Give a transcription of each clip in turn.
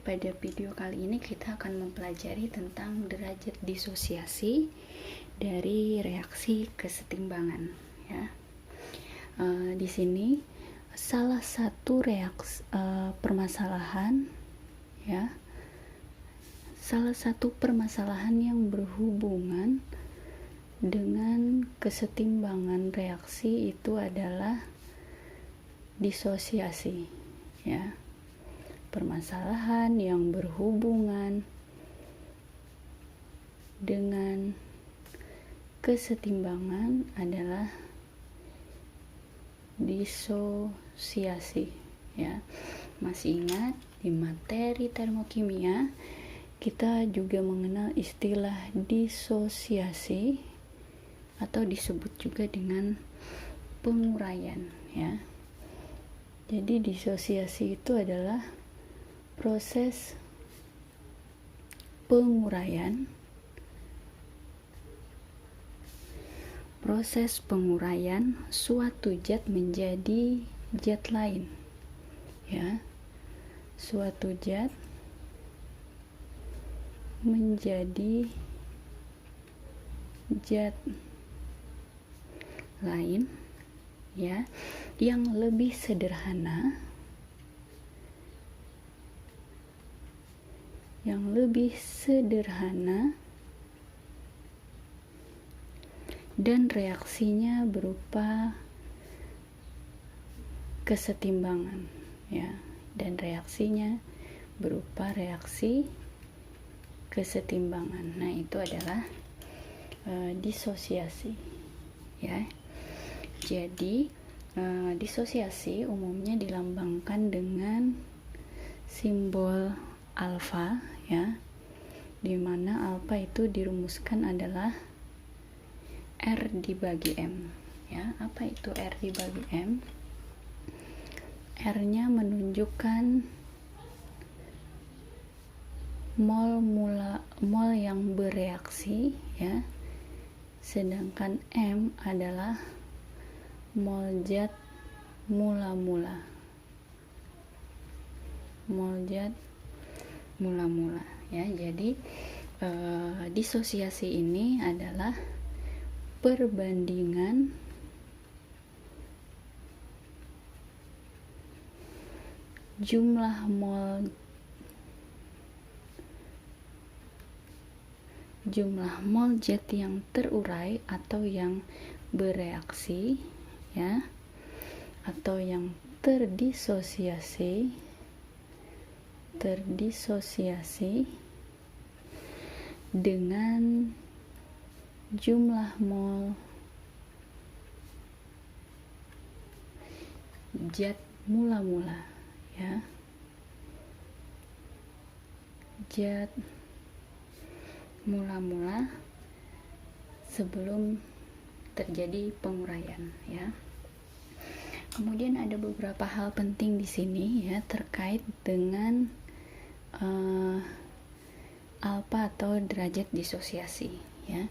pada video kali ini kita akan mempelajari tentang derajat disosiasi dari reaksi kesetimbangan. Ya, di sini salah satu permasalahan, ya, salah satu permasalahan yang berhubungan dengan kesetimbangan reaksi itu adalah disosiasi, ya. Permasalahan yang berhubungan dengan kesetimbangan adalah disosiasi, ya. Masih ingat di materi termokimia kita juga mengenal istilah disosiasi atau disebut juga dengan penguraian, ya. Jadi disosiasi itu adalah proses penguraian suatu zat menjadi zat lain, ya. Suatu zat menjadi zat lain, ya, yang lebih sederhana, dan reaksinya berupa kesetimbangan, ya, dan reaksinya berupa reaksi kesetimbangan. Nah, itu adalah disosiasi, ya. Jadi disosiasi umumnya dilambangkan dengan simbol alfa, ya, di mana alfa itu dirumuskan adalah R dibagi M, ya. Apa itu R dibagi M? R-nya menunjukkan mol yang bereaksi, ya. Sedangkan M adalah mol zat mula-mula. Ya. Jadi disosiasi ini adalah perbandingan jumlah mol zat yang terurai atau yang bereaksi, ya, atau yang terdisosiasi dengan jumlah mol zat mula-mula, ya. Zat mula-mula sebelum terjadi penguraian, ya. Kemudian ada beberapa hal penting di sini, ya, terkait dengan alfa atau derajat disosiasi, ya.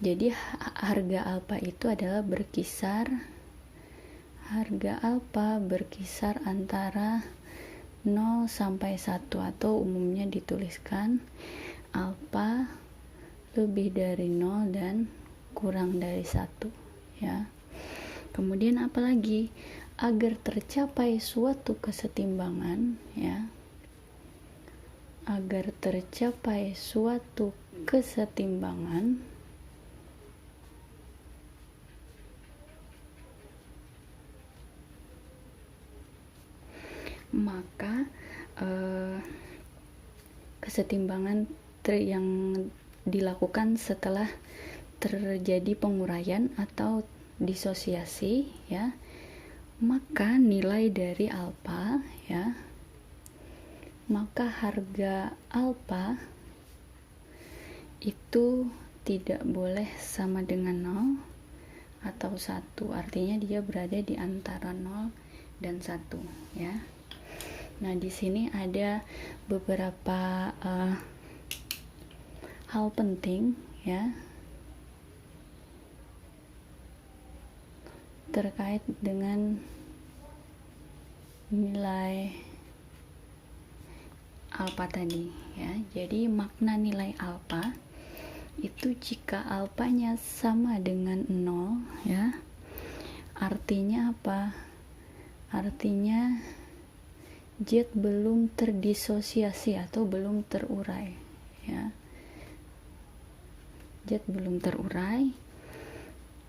Jadi harga alfa itu adalah harga alfa berkisar antara 0 sampai 1 atau umumnya dituliskan alfa lebih dari 0 dan kurang dari 1, ya. Kemudian apalagi agar tercapai suatu kesetimbangan, ya. Agar tercapai suatu kesetimbangan, maka kesetimbangan yang dilakukan setelah terjadi penguraian atau disosiasi, ya, maka nilai dari alfa, ya, maka harga alfa itu tidak boleh sama dengan 0 atau 1, artinya dia berada di antara 0 dan 1, ya. Nah, di sini ada beberapa hal penting, ya, terkait dengan nilai alfa tadi ya. Jadi makna nilai alfa itu jika alfanya sama dengan 0 ya, artinya apa? Artinya Z belum terdisosiasi atau belum terurai ya. Z belum terurai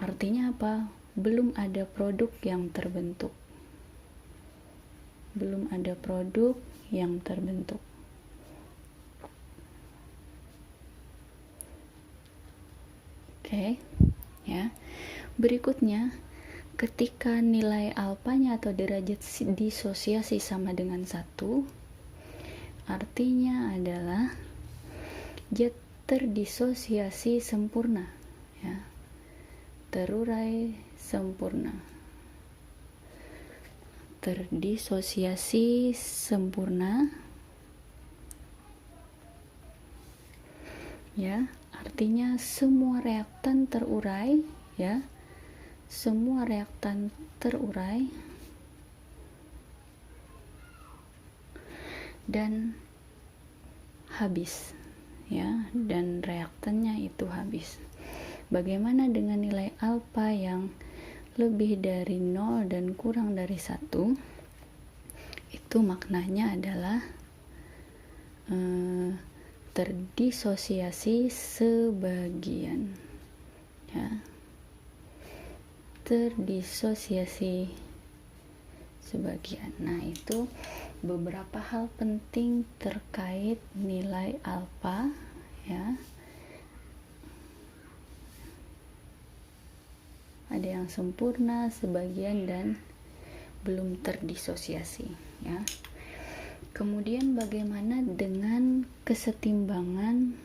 artinya apa? Belum ada produk yang terbentuk. Belum ada produk yang terbentuk. Oke, ya. Berikutnya, ketika nilai alfanya atau derajat disosiasi sama dengan 1, artinya adalah Z terdisosiasi sempurna, ya. Terurai sempurna. Terdisosiasi sempurna, ya. Artinya semua reaktan terurai, ya. Semua reaktan terurai dan habis, ya, dan reaktannya itu habis. Bagaimana dengan nilai alfa yang lebih dari 0 dan kurang dari 1? Itu maknanya adalah terdisosiasi sebagian, ya. Terdisosiasi sebagian. Nah, itu beberapa hal penting terkait nilai alfa, ya. Ada yang sempurna, sebagian, dan belum terdisosiasi, ya. Kemudian bagaimana dengan kesetimbangan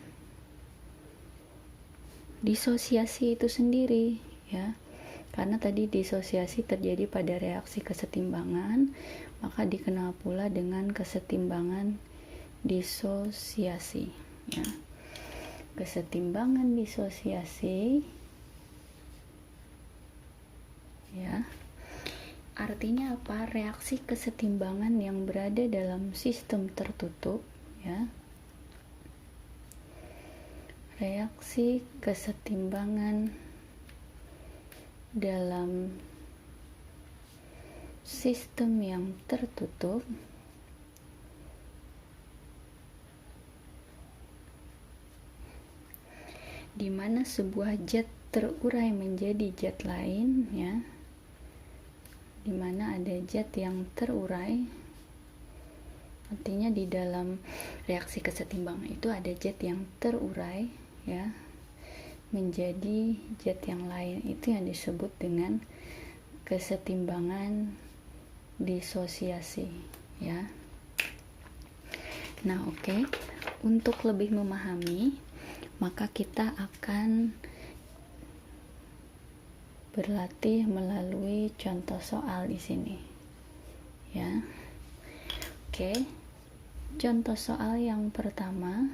disosiasi itu sendiri, ya. Karena tadi disosiasi terjadi pada reaksi kesetimbangan, maka dikenal pula dengan kesetimbangan disosiasi, ya. Kesetimbangan disosiasi, ya, artinya apa? Reaksi kesetimbangan yang berada dalam sistem tertutup, ya. Reaksi kesetimbangan dalam sistem yang tertutup di mana sebuah zat terurai menjadi zat lain, ya. Di mana ada zat yang terurai, artinya di dalam reaksi kesetimbangan itu ada zat yang terurai, ya, menjadi zat yang lain. Itu yang disebut dengan kesetimbangan disosiasi, ya. Nah, oke. Untuk lebih memahami, maka kita akan berlatih melalui contoh soal di sini, ya. Oke. Contoh soal yang pertama,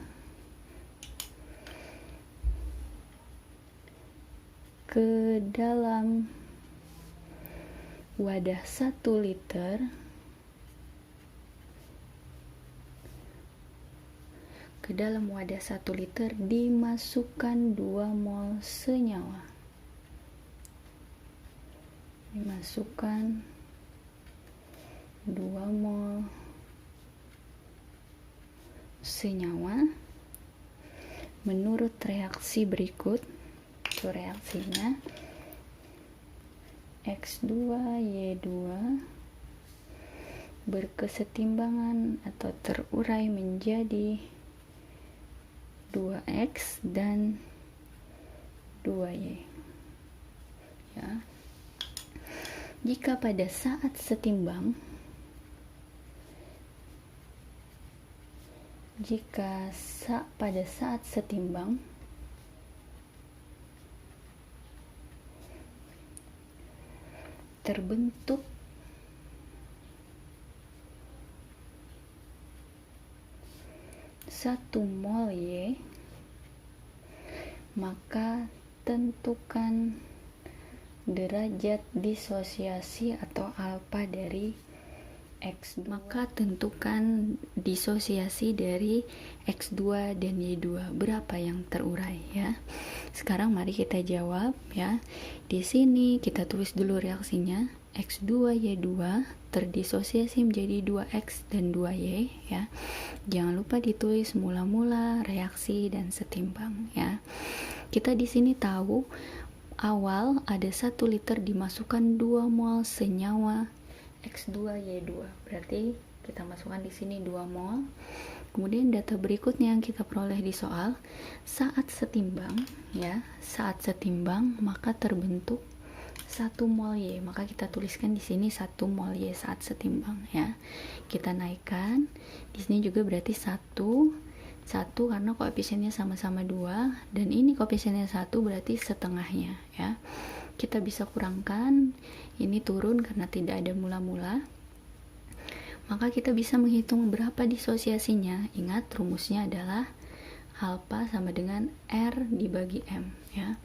ke dalam wadah 1 liter dimasukkan 2 mol senyawa. Dimasukkan 2 mol senyawa menurut reaksi berikut. Itu reaksinya X2Y2 berkesetimbangan atau terurai menjadi 2X dan 2Y, ya. Jika pada saat setimbang pada saat setimbang terbentuk satu mol Y, maka tentukan derajat disosiasi atau alfa dari X, maka tentukan disosiasi dari X2 dan Y2 berapa yang terurai ya. Sekarang mari kita jawab ya. Di sini kita tulis dulu reaksinya. X2 Y2 terdisosiasi menjadi 2X dan 2Y ya. Jangan lupa ditulis mula-mula, reaksi dan setimbang ya. Kita di sini tahu awal ada 1 liter dimasukkan 2 mol senyawa X2Y2, berarti kita masukkan di sini 2 mol. Kemudian data berikutnya yang kita peroleh di soal, saat setimbang ya, saat setimbang maka terbentuk 1 mol Y, maka kita tuliskan di sini 1 mol Y saat setimbang ya. Kita naikkan, di sini juga berarti 1 karena koefisiennya sama-sama 2 dan ini koefisiennya 1 berarti setengahnya ya. Kita bisa kurangkan, ini turun karena tidak ada mula-mula, maka kita bisa menghitung berapa disosiasinya. Ingat rumusnya adalah alfa sama dengan R dibagi M ya.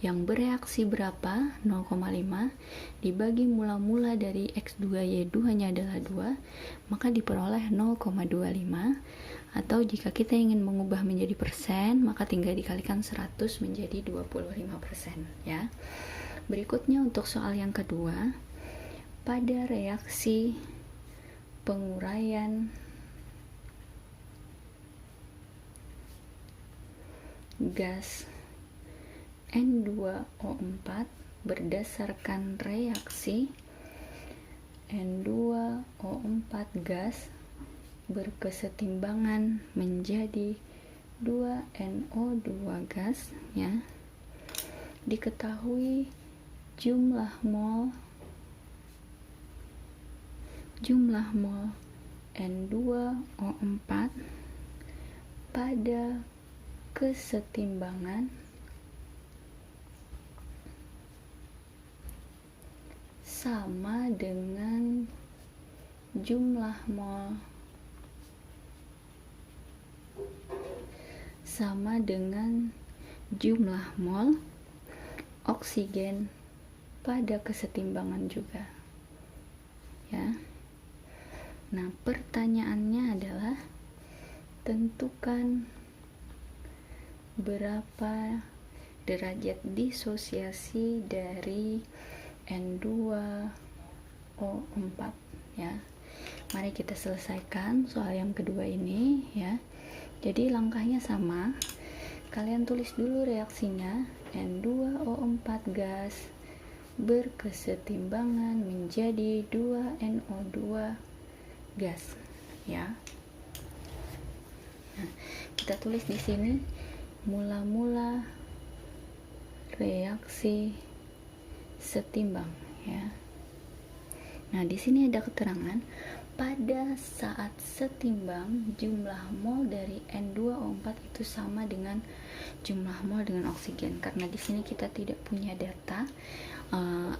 Yang bereaksi berapa? 0,5 dibagi mula-mula dari X2Y2 nya adalah 2, maka diperoleh 0,25, atau jika kita ingin mengubah menjadi persen maka tinggal dikalikan 100 menjadi 25% ya. Berikutnya untuk soal yang kedua, pada reaksi penguraian gas N2O4 berdasarkan reaksi N2O4 gas berkesetimbangan menjadi 2NO2 gas ya. Diketahui jumlah mol N2O4 pada kesetimbangan sama dengan jumlah mol oksigen pada kesetimbangan juga ya. Nah, pertanyaannya adalah tentukan berapa derajat disosiasi dari N2O4 ya. Mari kita selesaikan soal yang kedua ini ya. Jadi langkahnya sama, kalian tulis dulu reaksinya. N2O4 gas berkesetimbangan menjadi 2NO2 gas ya. Nah, kita tulis di sini mula-mula reaksi setimbang ya. Nah, di sini ada keterangan pada saat setimbang jumlah mol dari N2O4 itu sama dengan jumlah mol dengan oksigen. Karena di sini kita tidak punya data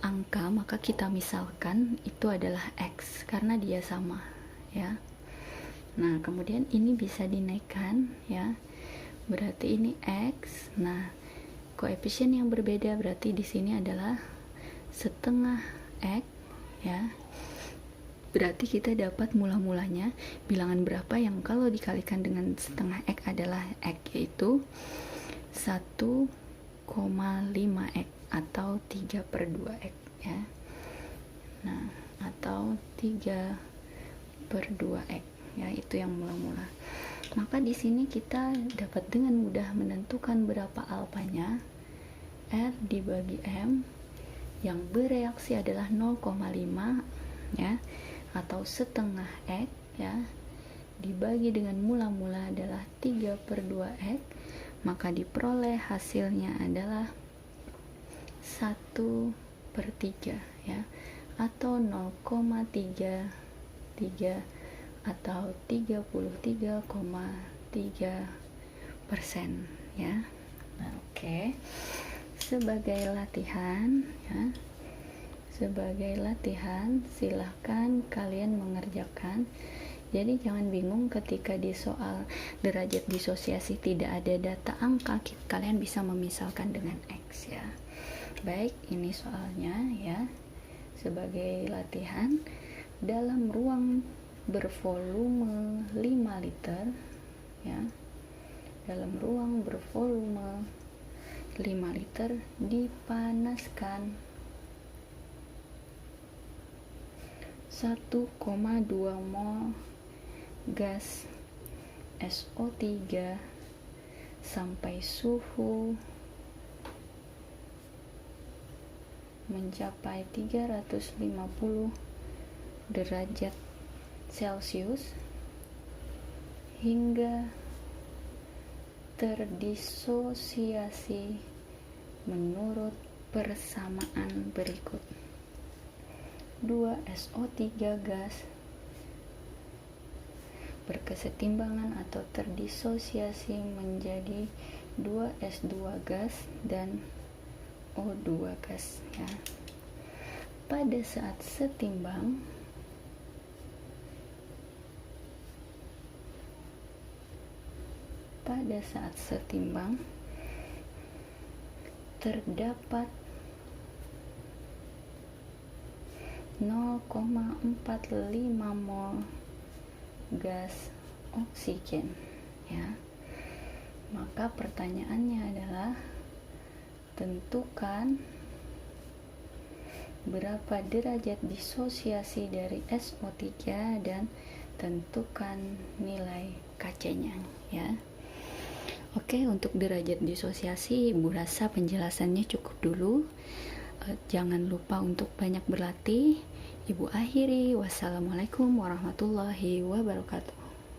angka, maka kita misalkan itu adalah X karena dia sama ya. Nah, kemudian ini bisa dinaikkan ya. Berarti ini X. Nah, koefisien yang berbeda berarti di sini adalah setengah X ya. Berarti kita dapat mula-mulanya bilangan berapa yang kalau dikalikan dengan setengah X adalah X, yaitu 1,5X atau 3/2X ya. Nah, atau 3/2X ya, itu yang mula-mula. Maka di sini kita dapat dengan mudah menentukan berapa alfanya. R dibagi M yang bereaksi adalah 0,5 ya, atau setengah X ya, dibagi dengan mula-mula adalah 3/2X, maka diperoleh hasilnya adalah 1/3 ya, atau 0,33 atau 33,3% ya. Nah, oke. Sebagai latihan ya, silahkan kalian mengerjakan. Jadi jangan bingung ketika di soal derajat disosiasi tidak ada data angka, kalian bisa memisalkan dengan X ya. Baik, ini soalnya ya, sebagai latihan. dalam ruang bervolume 5 liter ya, dalam ruang bervolume 5 liter dipanaskan 1,2 mol gas SO3 sampai suhu mencapai 350 derajat Celcius hingga terdisosiasi menurut persamaan berikut. 2SO3 gas berkesetimbangan atau terdisosiasi menjadi 2S2 gas dan O2 gas ya. Pada saat setimbang terdapat 0,45 mol gas oksigen ya. Maka pertanyaannya adalah tentukan berapa derajat disosiasi dari SO3 dan tentukan nilai Kc-nya ya. Oke, untuk derajat disosiasi Ibu rasa penjelasannya cukup dulu. Jangan lupa untuk banyak berlatih. Ibu akhiri, wassalamualaikum warahmatullahi wabarakatuh.